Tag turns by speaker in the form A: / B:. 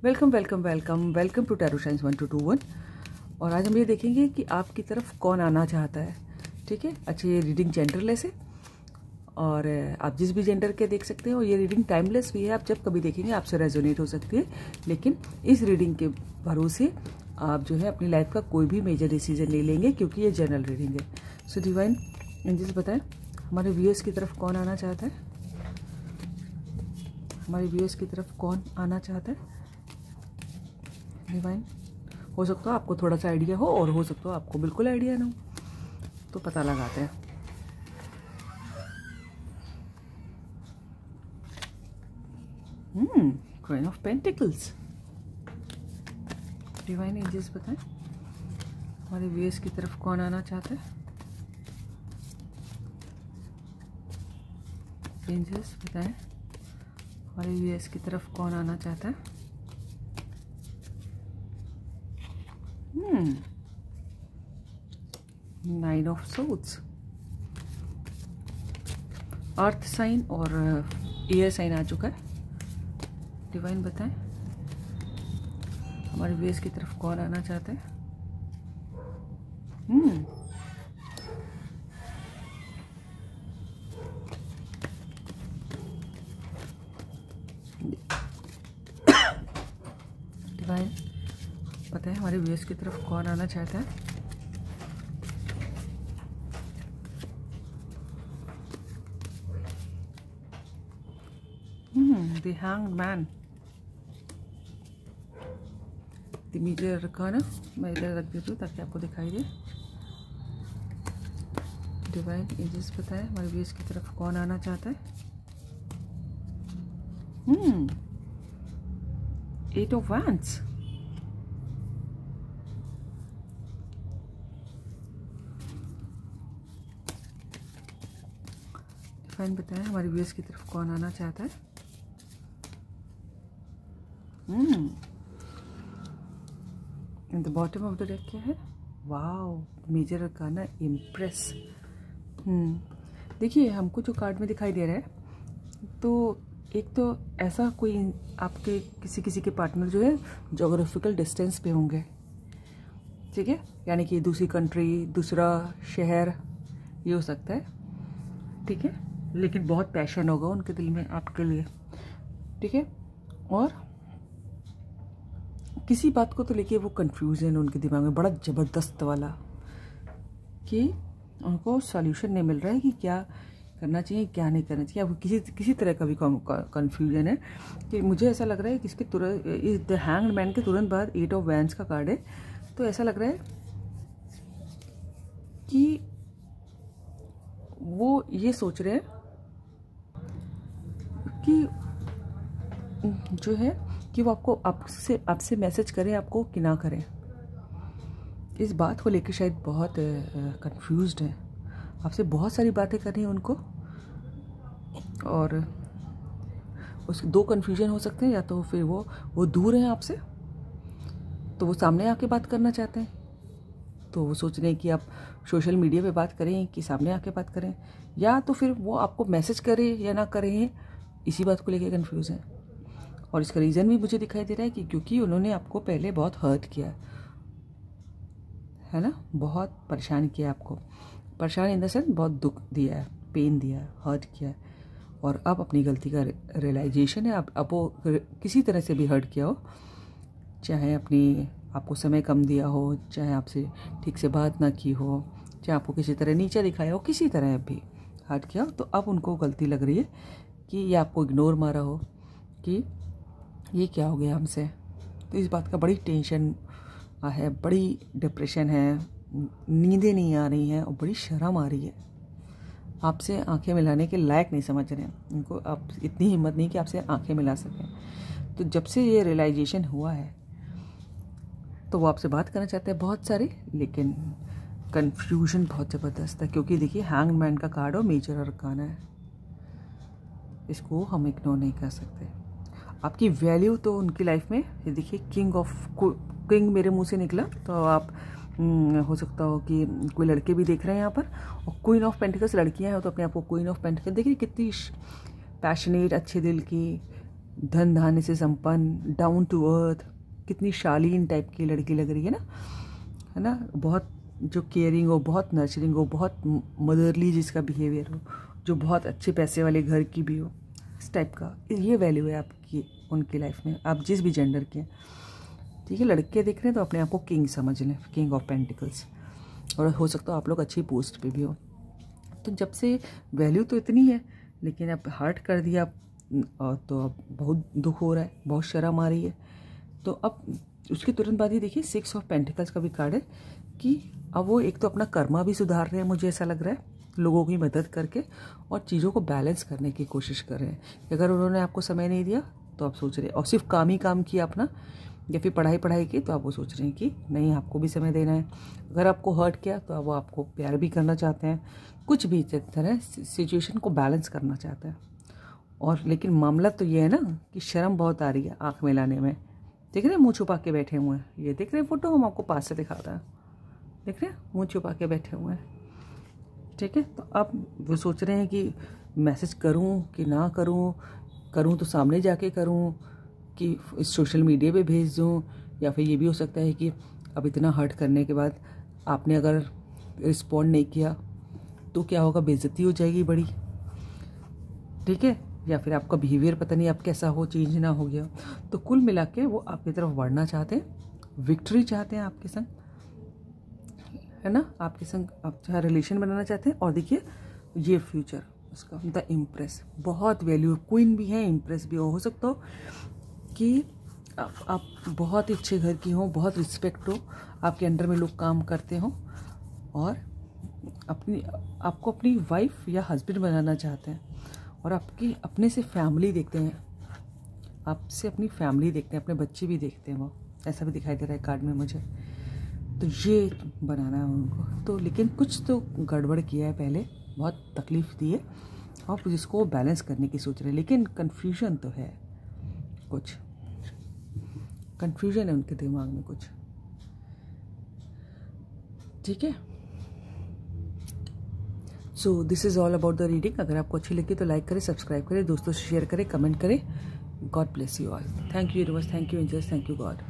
A: Welcome welcome welcome welcome to tarot science 1221। और आज हम ये देखेंगे कि आपकी तरफ कौन आना चाहता है। ठीक है, अच्छा ये रीडिंग जेंडरलेस है और आप जिस भी जेंडर के देख सकते हैं। और ये रीडिंग टाइमलेस भी है, आप जब कभी देखेंगे आपसे रेजोनेट हो सकती है। लेकिन इस रीडिंग के भरोसे आप जो है अपनी लाइफ का कोई भी मेजर डिसीजन नहीं लेंगे, क्योंकि ये जनरल रीडिंग है। सो डिवाइन एंजल्स बताएं हमारे व्यूअर्स की तरफ कौन आना चाहता है। हमारे व्यूअर्स की तरफ कौन आना चाहता है डिवाइन। हो सकता है आपको थोड़ा सा आइडिया हो और हो सकता है आपको बिल्कुल आइडिया ना हो, तो पता लगाते हैं। Queen of pentacles. Divine angels बताएं हमारे व्यूअर्स की तरफ कौन आना चाहता है। एंजल्स बताएं हमारे व्यूअर्स की तरफ कौन आना चाहता है। Nine of swords. Earth sign और एयर साइन आ चुका है। डिवाइन बताएं हमारे व्यूअर्स की तरफ कौन आना चाहते हैं। डिवाइन पता है हमारे व्यूअर्स की तरफ कौन आना चाहता है। The hanged man. मीटर रखा ना, मैं इधर रख देती हूँ ताकि आपको दिखाई दे। डिवाइन एंजल्स बताएं हमारे व्यूअर्स की तरफ कौन आना चाहता है। Eight of wands. डिवाइन बताएं हमारे व्यूअर्स की तरफ कौन आना चाहता है। In the bottom of the deck क्या है। Wow, major arcana empress. देखिए हमको जो कार्ड में दिखाई दे रहा है, तो एक तो ऐसा कोई आपके किसी के पार्टनर जो है जोग्राफिकल डिस्टेंस पे होंगे। ठीक है, यानी कि दूसरी कंट्री, दूसरा शहर, ये हो सकता है। ठीक है, लेकिन बहुत पैशन होगा उनके दिल में आपके लिए। ठीक है, और किसी बात को तो लेके वो कंफ्यूजन उनके दिमाग में बड़ा ज़बरदस्त वाला, कि उनको सॉल्यूशन नहीं मिल रहा है कि क्या करना चाहिए क्या नहीं करना चाहिए। अब किसी तरह का भी कंफ्यूजन है। कि मुझे ऐसा लग रहा है कि इसके तुरंत इस द हैंग्ड मैन के तुरंत बाद एट ऑफ वैंड्स का कार्ड है। तो ऐसा लग रहा है कि वो ये सोच रहे हैं कि जो है कि वो आपसे मैसेज करें आपको कि ना करें। इस बात को लेकर शायद बहुत कंफ्यूज्ड है। आपसे बहुत सारी बातें करनी है उनको, और उसके दो कन्फ्यूजन हो सकते हैं। या तो फिर वो दूर हैं आपसे, तो वो सामने आके बात करना चाहते हैं, तो वो सोच रहे हैं कि आप सोशल मीडिया पे बात करें कि सामने आके बात करें। या तो फिर वो आपको मैसेज करें या ना करें, इसी बात को लेकर कंफ्यूज हैं। और इसका रीज़न भी मुझे दिखाई दे रहा है कि क्योंकि उन्होंने आपको पहले बहुत हर्ट किया है ना, बहुत परेशान किया आपको। परेशान इन द सेंस बहुत दुख दिया है, पेन दिया है, हर्ट किया है। और अब अपनी गलती का रियलाइजेशन है। अब वो किसी तरह से भी हर्ट किया हो, चाहे आपको समय कम दिया हो, चाहे आपसे ठीक से बात ना की हो, चाहे आपको किसी तरह नीचा दिखाया हो, किसी तरह भी हर्ट किया हो, तो अब उनको गलती लग रही है कि ये आपको इग्नोर मारा हो, कि ये क्या हो गया हमसे। तो इस बात का बड़ी टेंशन है, बड़ी डिप्रेशन है, नींदें नहीं आ रही हैं और बड़ी शर्म आ रही है। आपसे आंखें मिलाने के लायक नहीं समझ रहे हैं उनको। आप इतनी हिम्मत नहीं कि आपसे आंखें मिला सकें। तो जब से ये रियलाइजेशन हुआ है, तो वो आपसे बात करना चाहते हैं बहुत सारी, लेकिन कन्फ्यूजन बहुत ज़बरदस्त है। क्योंकि देखिए हैंग्ड मैन का कार्ड और मेजर अरकाना है, इसको हम इग्नोर नहीं कर सकते। आपकी वैल्यू तो उनकी लाइफ में, ये देखिए किंग मेरे मुंह से निकला, तो आप हो सकता हो कि कोई लड़के भी देख रहे हैं यहाँ पर। और क्वीन ऑफ पेंटिकल्स लड़कियां हैं, तो अपने आप को क्वीन ऑफ पेंटिकल्स देखिए कितनी पैशनेट, अच्छे दिल की, धन धान्य से संपन्न, डाउन टू अर्थ, कितनी शालीन टाइप की लड़की लग रही है ना, बहुत जो केयरिंग हो, बहुत नर्चरिंग हो, बहुत मदरली जिसका बिहेवियर हो, जो बहुत अच्छे पैसे वाले घर की भी हो, इस टाइप का ये वैल्यू है आपकी उनकी लाइफ में, आप जिस भी जेंडर के हैं। ठीक है, लड़के देख रहे हैं तो अपने आप को किंग समझ लें, किंग ऑफ पेंटिकल्स, और हो सकता है आप लोग अच्छी पोस्ट पे भी हो। तो जब से वैल्यू तो इतनी है, लेकिन अब हर्ट कर दिया तो अब बहुत दुख हो रहा है, बहुत शर्म आ रही है। तो अब उसके तुरंत बाद ही देखिए 6 ऑफ पेंटिकल्स का भी कार्ड है कि अब वो एक तो अपना कर्मा भी सुधार रहे हैं, मुझे ऐसा लग रहा है, लोगों की मदद करके, और चीज़ों को बैलेंस करने की कोशिश कर रहे हैं। अगर उन्होंने आपको समय नहीं दिया तो आप सोच रहे हैं, और सिर्फ काम ही काम किया अपना, या फिर पढ़ाई की, तो आप वो सोच रहे हैं कि नहीं आपको भी समय देना है। अगर आपको हर्ट किया तो अब वो आपको प्यार भी करना चाहते हैं, कुछ भी तरह सिचुएशन को बैलेंस करना चाहते हैं। और लेकिन मामला तो ये है ना कि शर्म बहुत आ रही है आँख मिलाने में। देख रहे हैं मुँह छुपा के बैठे हुए हैं, ये देख रहे हैं फ़ोटो, हम आपको पास से दिखाता है, देख रहे हैं मुँह छुपा के बैठे हुए हैं। ठीक है, तो अब वो सोच रहे हैं कि मैसेज करूं कि ना करूं तो सामने जाके करूं कि सोशल मीडिया पे भेज दूं, या फिर ये भी हो सकता है कि अब इतना हर्ट करने के बाद आपने अगर रिस्पॉन्ड नहीं किया तो क्या होगा, बेइज्जती हो जाएगी बड़ी। ठीक है, या फिर आपका बिहेवियर पता नहीं अब कैसा हो, चेंज ना हो गया। तो कुल मिला के वो आपकी तरफ बढ़ना चाहते हैं, विक्ट्री चाहते हैं आपके संग, है ना, आपके संग आप रिलेशन बनाना चाहते हैं। और देखिए ये फ्यूचर उसका द इम्प्रेस, बहुत वैल्यू, क्वीन भी है, इम्प्रेस भी हो सकता हो कि आप बहुत अच्छे घर की हो, बहुत रिस्पेक्ट हो, आपके अंडर में लोग काम करते हो, और आपको अपनी वाइफ या हस्बैंड बनाना चाहते हैं, और आपकी अपने से फैमिली देखते हैं, आपसे अपनी फैमिली देखते हैं, अपने बच्चे भी देखते हैं, वो ऐसा भी दिखाई दे रहा है कार्ड में मुझे। तो ये बनाना है उनको, तो लेकिन कुछ तो गड़बड़ किया है पहले, बहुत तकलीफ दी है, और जिसको बैलेंस करने की सोच रहे हैं, लेकिन कन्फ्यूजन तो है, कुछ कन्फ्यूजन है उनके दिमाग में कुछ। ठीक है, so this is all about the reading. अगर आपको अच्छी लगी तो लाइक करें, सब्सक्राइब करें, दोस्तों से शेयर करें, कमेंट करें। God bless you all. Thank you universe, thank you angels, thank you God.